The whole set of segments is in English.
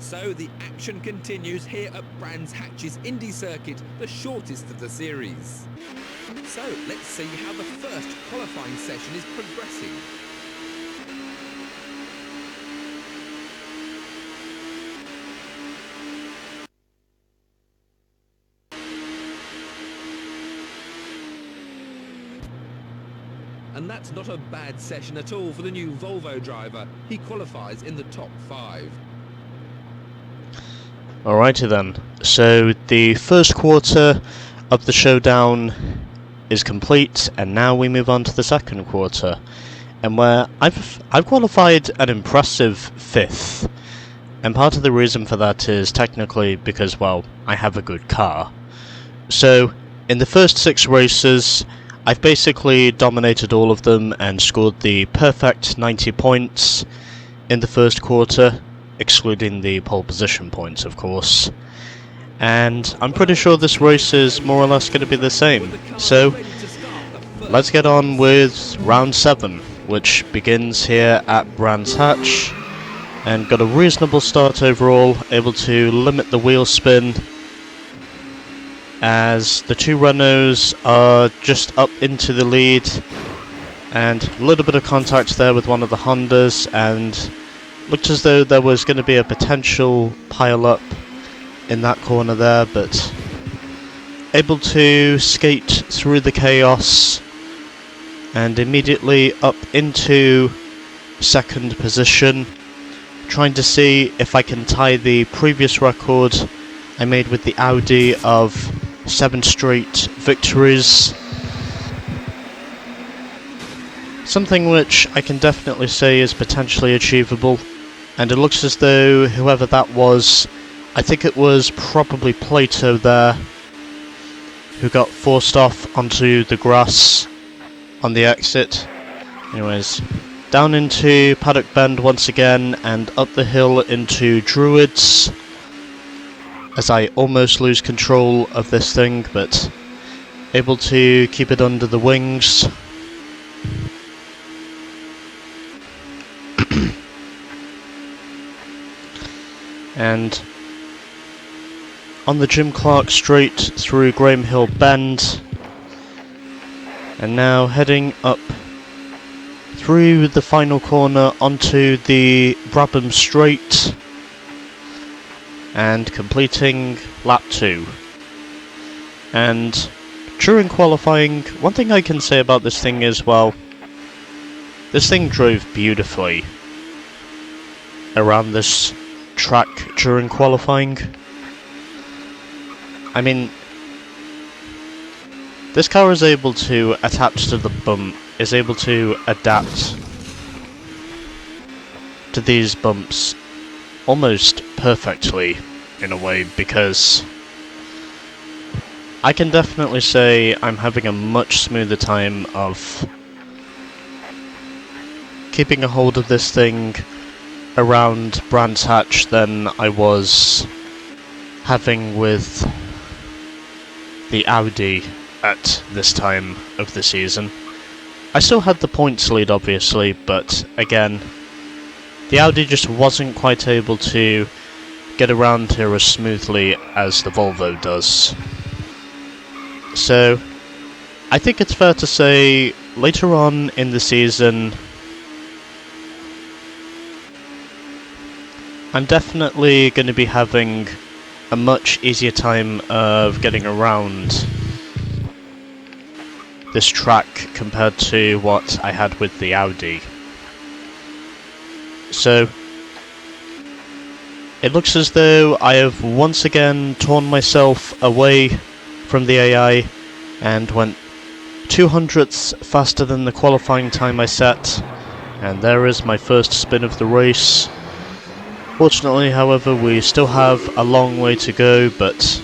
So the action continues here at Brands Hatch's Indy Circuit, the shortest of the series. So let's see how the first qualifying session is progressing. And that's not a bad session at all for the new Volvo driver. He qualifies in the top 5. Alrighty then, so the first quarter of the Showdown is complete, and now we move on to the second quarter, and where I've qualified an impressive 5th, and part of the reason for that is technically because, well, I have a good car. So in the first 6 races, I've basically dominated all of them and scored the perfect 90 points in the first quarter, excluding the pole position points, of course. And I'm pretty sure this race is more or less going to be the same. So let's get on with round 7, which begins here at Brands Hatch, and got a reasonable start overall, able to limit the wheel spin as the 2 Renaults are just up into the lead, and a little bit of contact there with one of the Hondas, and looked as though there was going to be a potential pile-up in that corner there, but able to skate through the chaos and immediately up into second position, trying to see if I can tie the previous record I made with the Audi of 7 straight victories. Something which I can definitely say is potentially achievable, and it looks as though whoever that was, I think it was probably Plato there, who got forced off onto the grass on the exit. Anyways, down into Paddock Bend once again, and up the hill into Druids, as I almost lose control of this thing, but able to keep it under the wings. And on the Jim Clark straight through Graham Hill Bend, and now heading up through the final corner onto the Brabham Straight, and completing lap 2. And during qualifying, one thing I can say about this thing is, well, this thing drove beautifully around this track during qualifying. I mean, this car is able to attach to the bump, is able to adapt to these bumps almost perfectly, in a way, because I can definitely say I'm having a much smoother time of keeping a hold of this thing around Brands Hatch than I was having with the Audi at this time of the season. I still had the points lead, obviously, but again, the Audi just wasn't quite able to get around here as smoothly as the Volvo does. So, I think it's fair to say, later on in the season, I'm definitely going to be having a much easier time of getting around this track compared to what I had with the Audi. So, it looks as though I have once again torn myself away from the AI and went 200ths faster than the qualifying time I set, and there is my first spin of the race. Fortunately, however, we still have a long way to go, but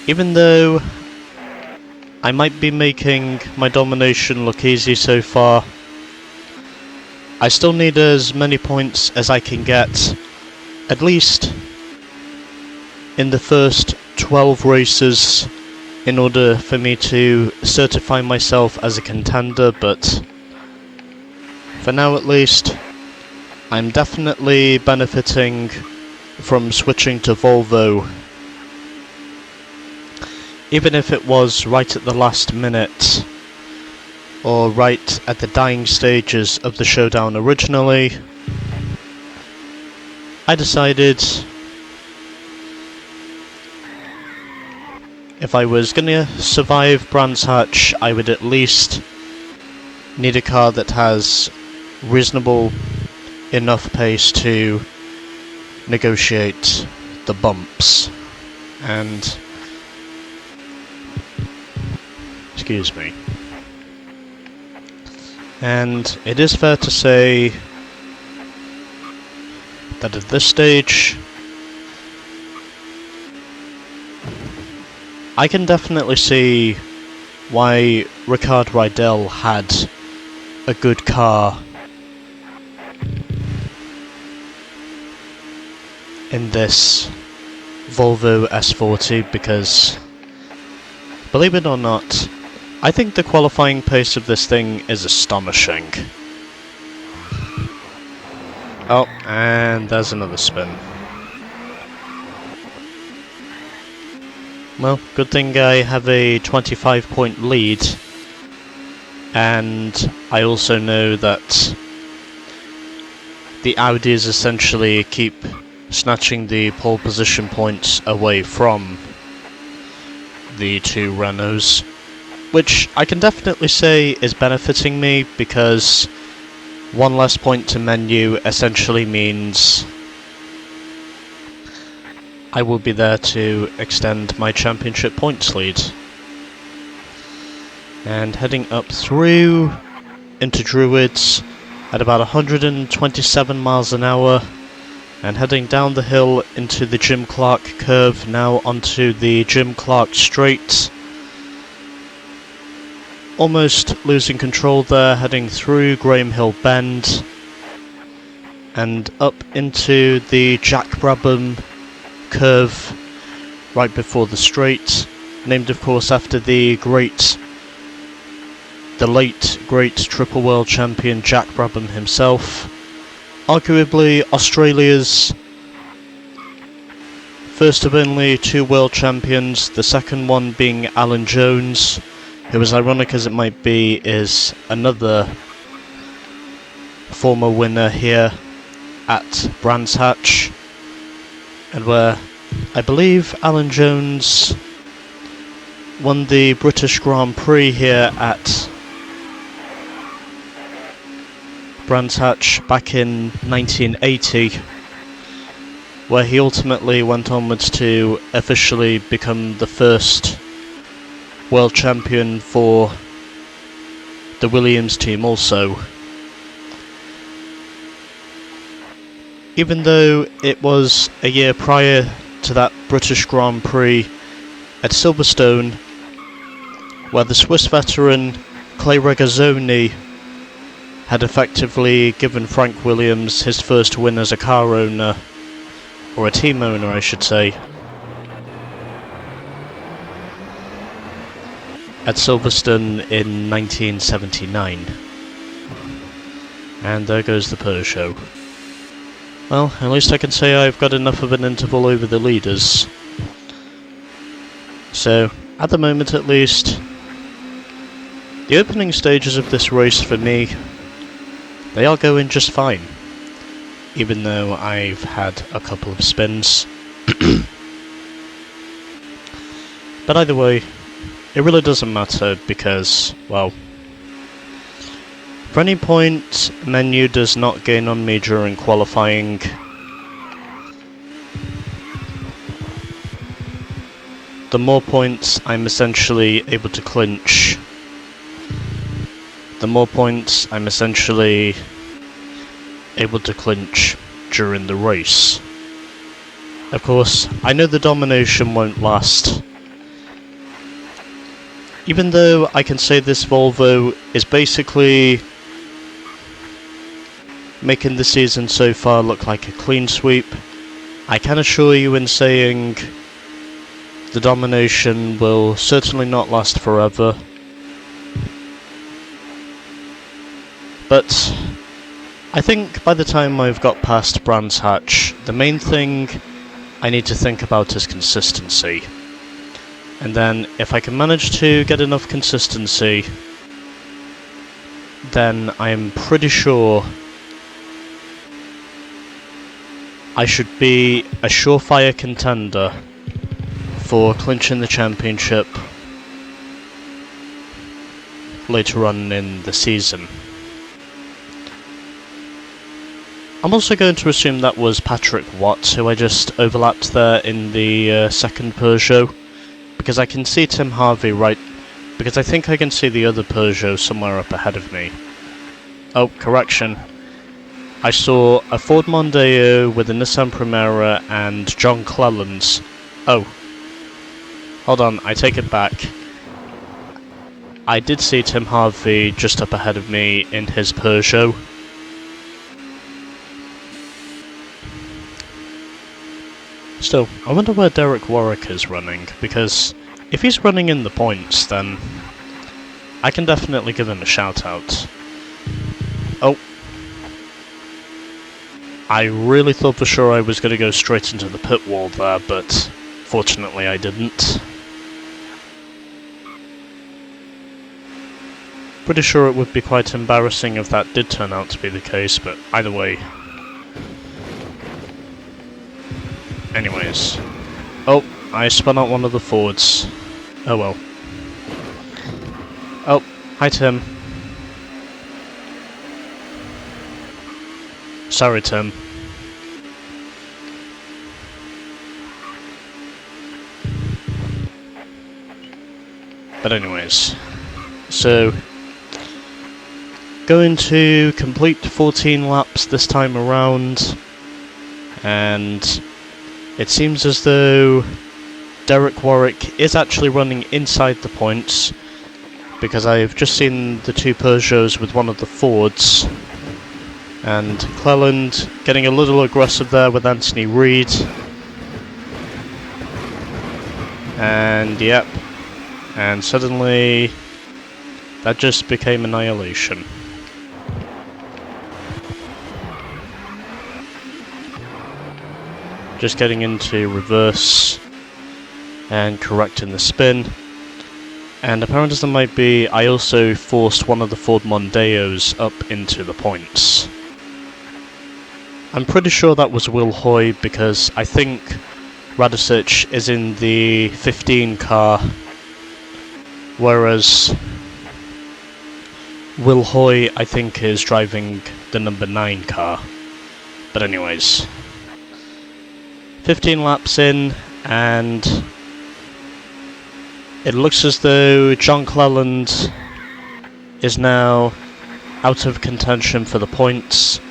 even though I might be making my domination look easy so far, I still need as many points as I can get, at least in the first 12 races, in order for me to certify myself as a contender, but for now at least, I'm definitely benefiting from switching to Volvo, even if it was right at the last minute or right at the dying stages of the Showdown originally. I decided if I was gonna survive Brands Hatch, I would at least need a car that has reasonable enough pace to negotiate the bumps. And excuse me. And it is fair to say that at this stage I can definitely see why Ricard Rydell had a good car in this Volvo S40, because, believe it or not, I think the qualifying pace of this thing is astonishing. Oh, and there's another spin. Well, good thing I have a 25-point lead, and I also know that the Audis essentially keep snatching the pole position points away from the two Renaults, which I can definitely say is benefiting me, because one less point to menu essentially means I will be there to extend my championship points lead. And heading up through into Druids at about 127 miles an hour, and heading down the hill into the Jim Clark curve, now onto the Jim Clark straight. Almost losing control there, heading through Graham Hill Bend and up into the Jack Brabham curve right before the straight, named of course after the late great triple world champion Jack Brabham himself, arguably Australia's first of only two world champions, the second one being Alan Jones, who, as ironic as it might be, is another former winner here at Brands Hatch, and where I believe Alan Jones won the British Grand Prix here at Brands Hatch back in 1980, where he ultimately went onwards to officially become the first world champion for the Williams team also. Even though it was a year prior to that British Grand Prix at Silverstone, where the Swiss veteran Clay Regazzoni had effectively given Frank Williams his first win as a car owner, or a team owner I should say, at Silverstone in 1979. And there goes the Peugeot. Well, at least I can say I've got enough of an interval over the leaders. So, at the moment at least, the opening stages of this race for me, they are going just fine, even though I've had a couple of spins. But either way, it really doesn't matter because, well, for any point menu does not gain on me during qualifying, the more points I'm essentially able to clinch, the more points I'm essentially able to clinch during the race. Of course, I know the domination won't last. Even though I can say this Volvo is basically making the season so far look like a clean sweep, I can assure you in saying the domination will certainly not last forever. But I think by the time I've got past Brands Hatch, the main thing I need to think about is consistency. And then if I can manage to get enough consistency, then I'm pretty sure I should be a surefire contender for clinching the championship later on in the season. I'm also going to assume that was Patrick Watt, who I just overlapped there in the second Peugeot, because I can see Tim Harvey because I think I can see the other Peugeot somewhere up ahead of me. Oh, correction. I saw a Ford Mondeo with a Nissan Primera and John Cleland's. Oh. Hold on, I take it back. I did see Tim Harvey just up ahead of me in his Peugeot. Still, I wonder where Derek Warwick is running, because if he's running in the points, then I can definitely give him a shout out. Oh. I really thought for sure I was going to go straight into the pit wall there, but fortunately I didn't. Pretty sure it would be quite embarrassing if that did turn out to be the case, but either way. Anyways. Oh, I spun out one of the Fords. Oh well. Oh, hi Tim. Sorry, Tim. But anyways, so going to complete 14 laps this time around, and it seems as though Derek Warwick is actually running inside the points, because I've just seen the two Peugeots with one of the Fords. And Cleland getting a little aggressive there with Anthony Reid. And yep. And suddenly that just became annihilation. Just getting into reverse and correcting the spin. And apparent as there might be, I also forced one of the Ford Mondeos up into the points. I'm pretty sure that was Will Hoy, because I think Radicic is in the 15 car, whereas Will Hoy, I think, is driving the number 9 car. But anyways, 15 laps in, and it looks as though John Cleland is now out of contention for the points,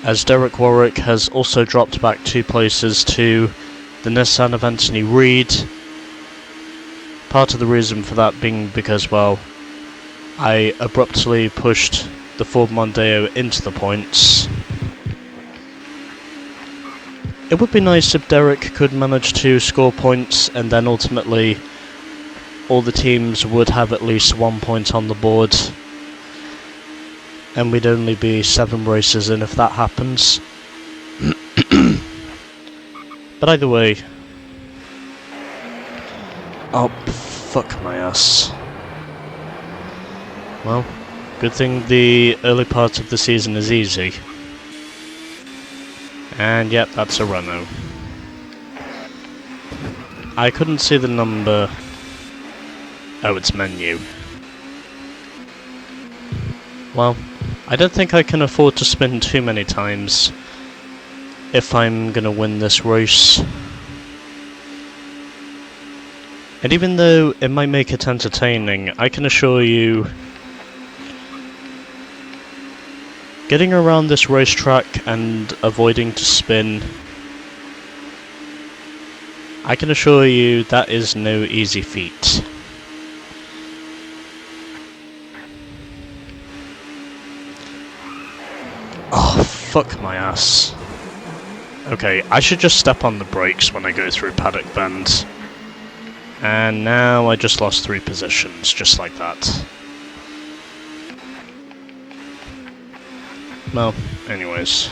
as Derek Warwick has also dropped back 2 places to the Nissan of Anthony Reid. Part of the reason for that being because, well, I abruptly pushed the Ford Mondeo into the points. It would be nice if Derek could manage to score points, and then ultimately all the teams would have at least 1 point on the board, and we'd only be 7 races in if that happens. But either way... Oh, fuck my ass. Well, good thing the early part of the season is easy. And yep, that's a Renault. I couldn't see the number... Oh, it's menu. Well, I don't think I can afford to spin too many times if I'm gonna win this race. And even though it might make it entertaining, I can assure you, getting around this racetrack and avoiding to spin, I can assure you that is no easy feat. Oh, fuck my ass. Okay, I should just step on the brakes when I go through paddock bend. And now I just lost 3 positions, just like that. Well, anyways.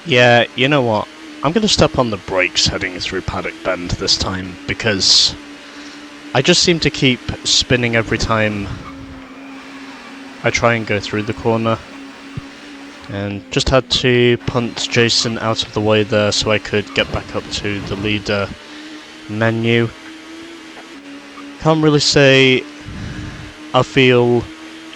Yeah, you know what? I'm gonna step on the brakes heading through Paddock Bend this time, because I just seem to keep spinning every time I try and go through the corner. And just had to punt Jason out of the way there so I could get back up to the leader menu. Can't really say I feel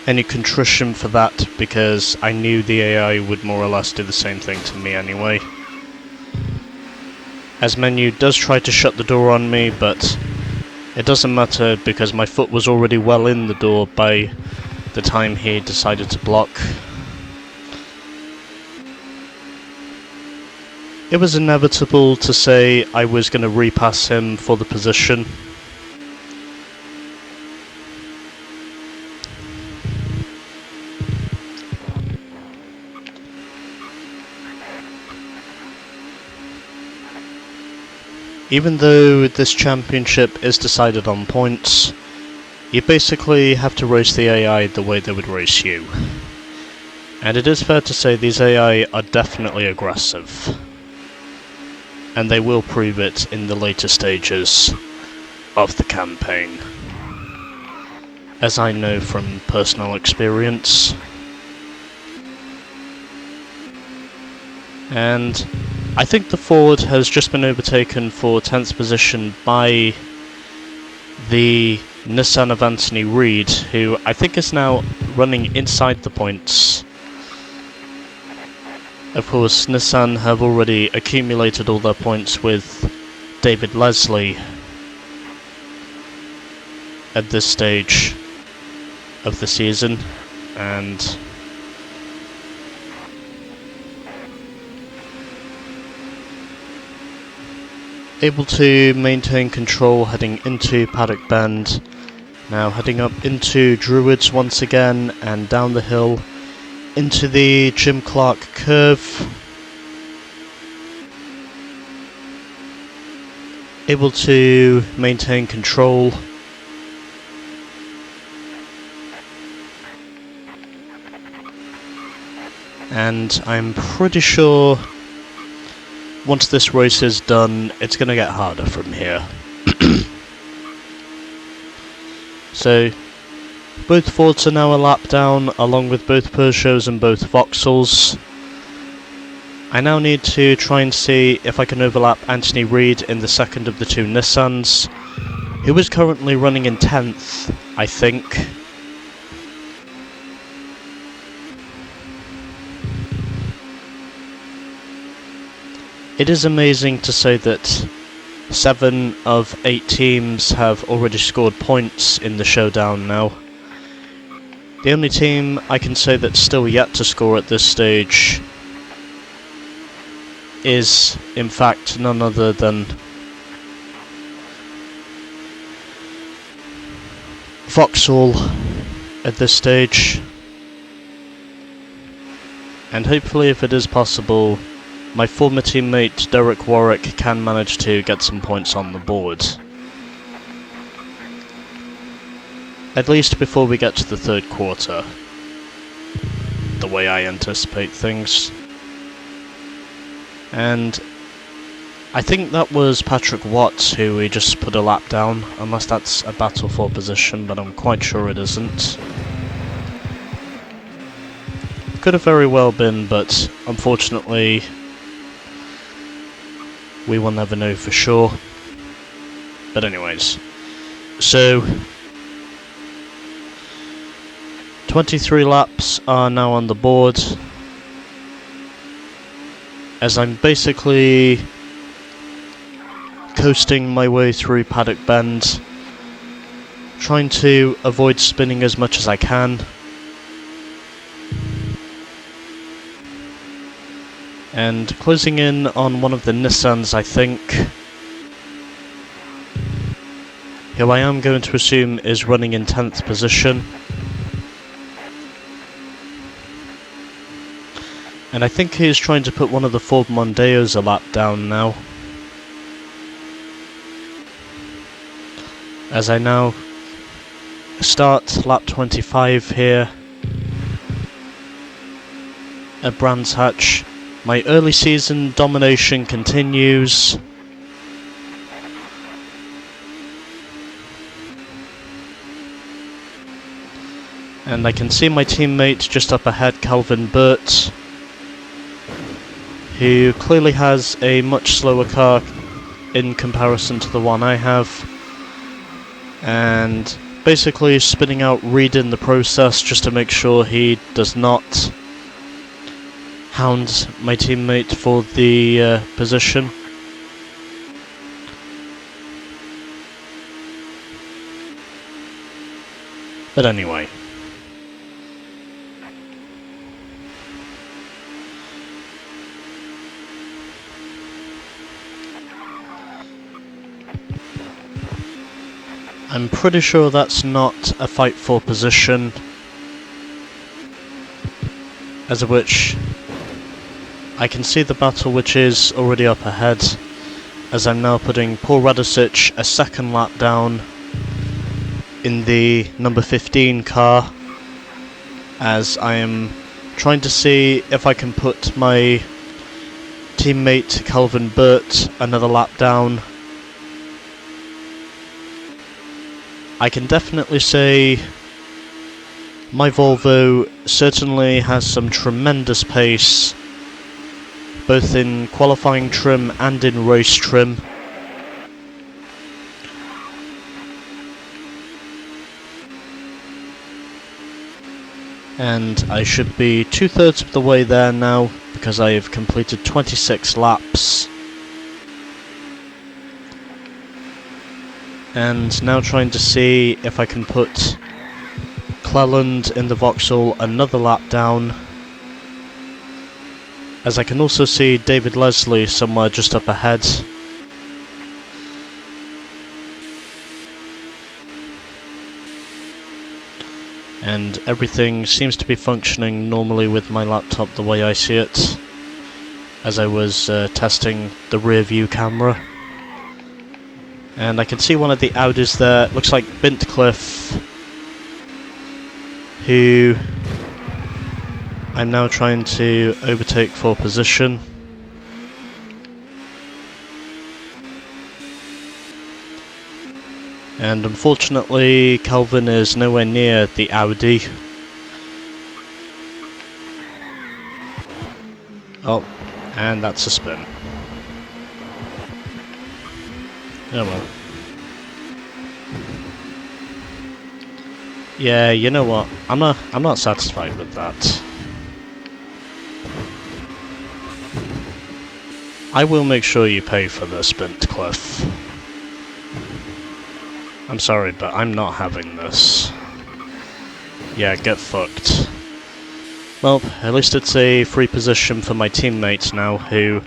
any contrition for that, because I knew the AI would more or less do the same thing to me anyway. As menu does try to shut the door on me, but it doesn't matter because my foot was already well in the door by the time he decided to block. It was inevitable to say I was going to repass him for the position. Even though this championship is decided on points, you basically have to race the AI the way they would race you. And it is fair to say these AI are definitely aggressive. And they will prove it in the later stages of the campaign, as I know from personal experience. And I think the Ford has just been overtaken for 10th position by the Nissan of Anthony Reid, who I think is now running inside the points. Of course, Nissan have already accumulated all their points with David Leslie at this stage of the season, and able to maintain control heading into Paddock Bend. Now heading up into Druids once again and down the hill into the Jim Clark curve. Able to maintain control. And I'm pretty sure once this race is done, it's going to get harder from here. So, both Fords are now a lap down, along with both Peugeots and both Vauxhalls. I now need to try and see if I can overlap Anthony Reid in the second of the two Nissans, who is currently running in 10th, I think. It is amazing to say that 7 of 8 teams have already scored points in the Showdown now. The only team I can say that's still yet to score at this stage is, in fact, none other than Vauxhall at this stage. And hopefully, if it is possible, my former teammate Derek Warwick can manage to get some points on the board. At least before we get to the third quarter, the way I anticipate things. And I think that was Patrick Watts who we just put a lap down, unless that's a battle for position, but I'm quite sure it isn't. Could have very well been, but unfortunately we will never know for sure. But anyways, so 23 laps are now on the board, as I'm basically coasting my way through Paddock Bend, trying to avoid spinning as much as I can. And closing in on one of the Nissans, I think, who I am going to assume is running in 10th position. And I think he is trying to put one of the Ford Mondeos a lap down now. As I now start lap 25 here. at Brands Hatch. My early season domination continues. And I can see my teammate just up ahead, Calvin Burt, who clearly has a much slower car in comparison to the one I have, and basically spinning out Reed in the process just to make sure he does not hound my teammate for the position. But anyway. I'm pretty sure that's not a fight for position, as of which I can see the battle which is already up ahead, as I'm now putting Paul Radicic a second lap down in the number 15 car, as I am trying to see if I can put my teammate Calvin Burt another lap down. I can definitely say my Volvo certainly has some tremendous pace, both in qualifying trim and in race trim. And I should be 2/3 of the way there now, because I have completed 26 laps. And now trying to see if I can put Cleland in the Vauxhall another lap down, as I can also see David Leslie somewhere just up ahead. And everything seems to be functioning normally with my laptop the way I see it, as I was testing the rear view camera. And I can see one of the Audis there, it looks like Bintcliffe, who I'm now trying to overtake for position. And unfortunately, Calvin is nowhere near the Audi. Oh, and that's a spin. Oh well. Yeah, you know what? I'm not satisfied with that. I will make sure you pay for this, Bintcliffe. I'm sorry, but I'm not having this. Yeah, get fucked. Well, at least it's a free position for my teammate now, who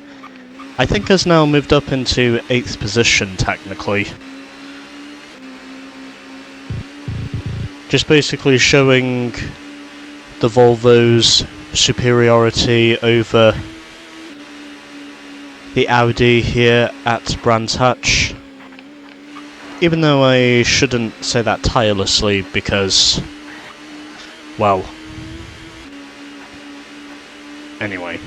I think has now moved up into 8th position, technically. Just basically showing the Volvo's superiority over the Audi here at Brands Hatch. Even though I shouldn't say that tirelessly, because, well, anyway.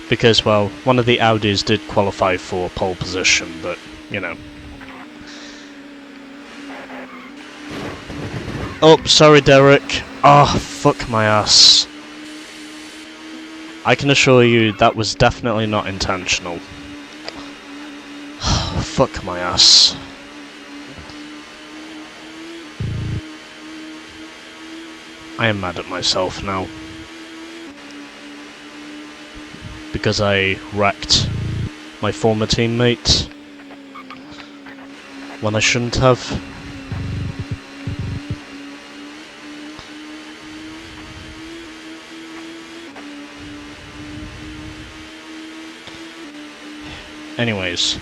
Because, well, one of the Audis did qualify for pole position, but, you know. Oh, sorry, Derek. Oh, fuck my ass. I can assure you that was definitely not intentional. Fuck my ass. I am mad at myself now. Because I wrecked my former teammate when I shouldn't have. Anyways,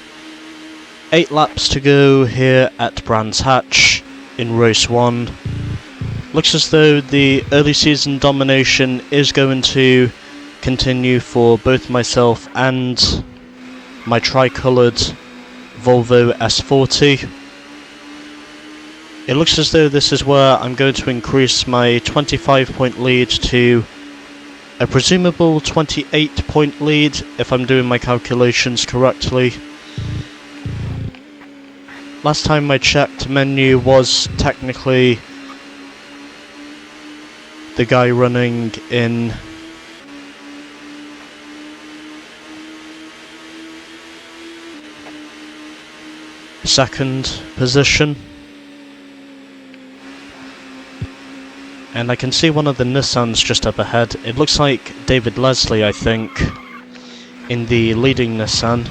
8 laps to go here at Brands Hatch in race 1. Looks as though the early season domination is going to continue for both myself and my tri-coloured Volvo S40. It looks as though this is where I'm going to increase my 25-point lead to a presumable 28-point lead, if I'm doing my calculations correctly. Last time I checked, Menu was technically the guy running in second position. And I can see one of the Nissans just up ahead. It looks like David Leslie, I think, in the leading Nissan.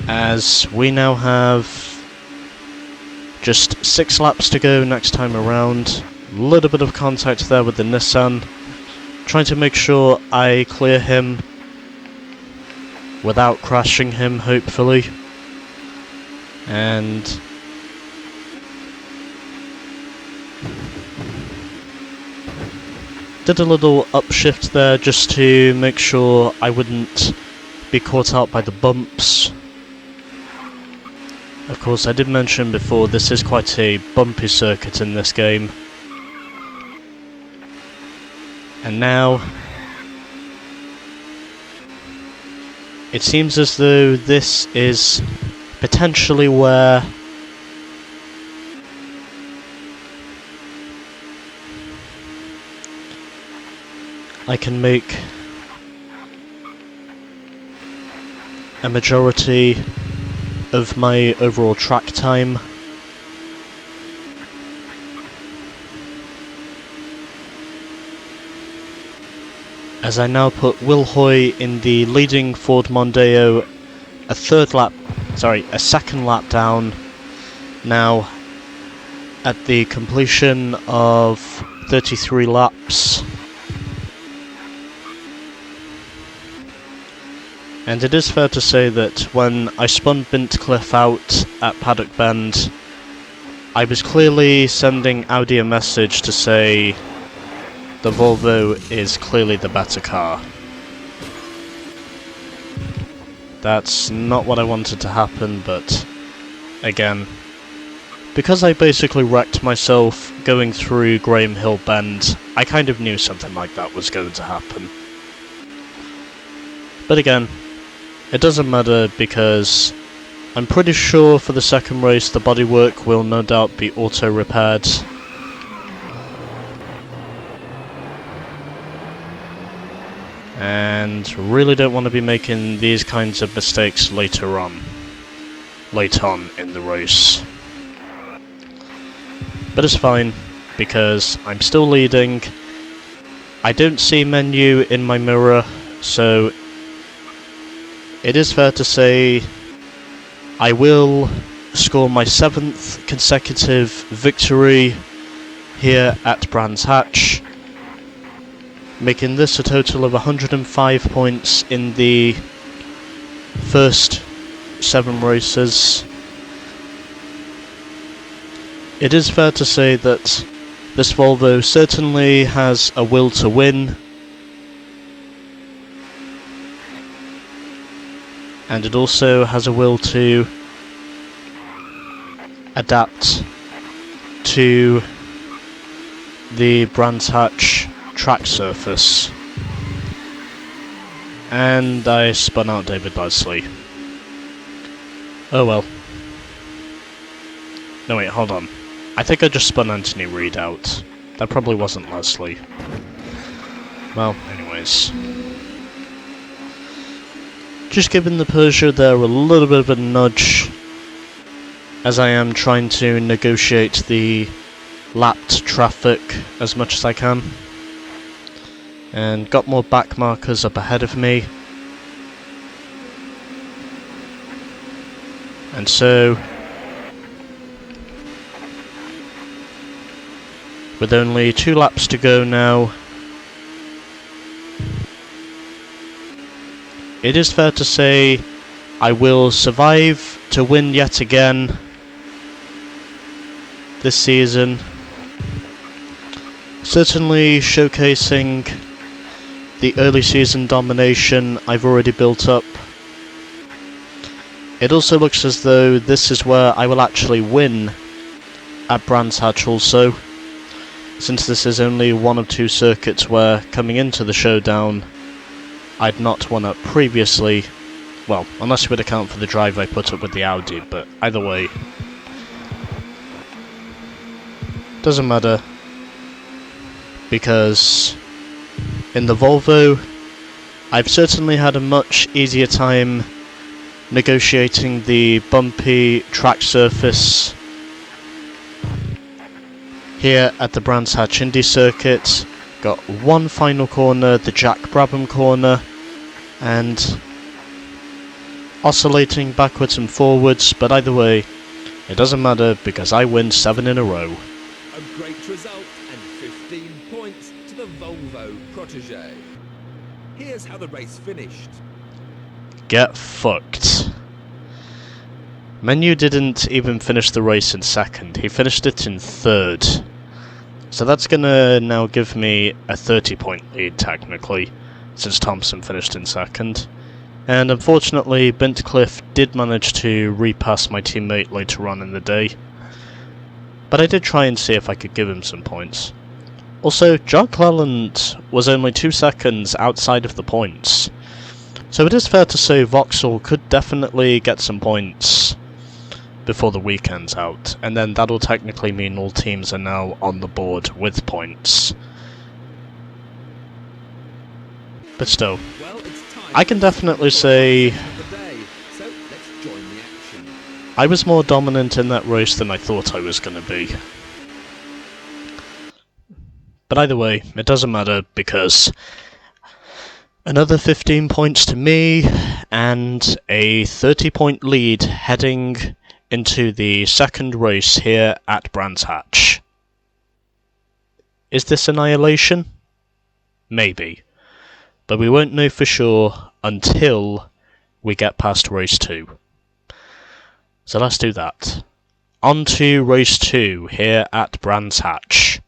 As we now have just 6 laps to go next time around. A little bit of contact there with the Nissan. Trying to make sure I clear him without crashing him, hopefully. And did a little upshift there just to make sure I wouldn't be caught out by the bumps. Of course, I did mention before, this is quite a bumpy circuit in this game. And now it seems as though this is potentially where I can make a majority of my overall track time. As I now put Will Hoy in the leading Ford Mondeo a second lap down now at the completion of 33 laps. And it is fair to say that when I spun Bintcliffe out at Paddock Bend, I was clearly sending Audi a message to say the Volvo is clearly the better car. That's not what I wanted to happen, but again, because I basically wrecked myself going through Graham Hill Bend, I kind of knew something like that was going to happen. But again, it doesn't matter because I'm pretty sure for the second race the bodywork will no doubt be auto-repaired. And really don't want to be making these kinds of mistakes late on in the race. But it's fine, because I'm still leading. I don't see Menu in my mirror, so it is fair to say I will score my 7th consecutive victory here at Brands Hatch, making this a total of 105 points in the first 7 races. It is fair to say that this Volvo certainly has a will to win, and it also has a will to adapt to the Brands Hatch track surface. And I spun out David Leslie. Oh well. No wait, hold on. I think I just spun Anthony Reid out. That probably wasn't Leslie. Well, anyways. Just giving the Peugeot there a little bit of a nudge, as I am trying to negotiate the lapped traffic as much as I can. And got more back markers up ahead of me. And so, with only 2 laps to go now, it is fair to say I will survive to win yet again this season. Certainly showcasing the early season domination I've already built up. It also looks as though this is where I will actually win at Brands Hatch also, since this is only one of two circuits where, coming into the Showdown, I'd not won up previously. Well, unless you would account for the drive I put up with the Audi, but either way, doesn't matter, because in the Volvo, I've certainly had a much easier time negotiating the bumpy track surface here at the Brands Hatch Indy Circuit. Got one final corner, the Jack Brabham corner, and oscillating backwards and forwards, but either way, it doesn't matter because I win 7 in a row. A great result and 15 points to the Volvo protege. Here's how the race finished. Get fucked. Menu didn't even finish the race in second, he finished it in third. So that's gonna now give me a 30-point lead technically, since Thompson finished in second. And unfortunately, Bintcliffe did manage to repass my teammate later on in the day. But I did try and see if I could give him some points. Also, John Cleland was only 2 seconds outside of the points. So it is fair to say Vauxhall could definitely get some points before the weekend's out, and then that'll technically mean all teams are now on the board with points. But still, Well, it's time I can definitely say for the day, so let's join the action. I was more dominant in that race than I thought I was going to be. But either way, it doesn't matter because another 15 points to me and a 30-point lead heading into the second race here at Brands Hatch. Is this annihilation? Maybe. But we won't know for sure until we get past race 2. So let's do that. On to race 2 here at Brands Hatch.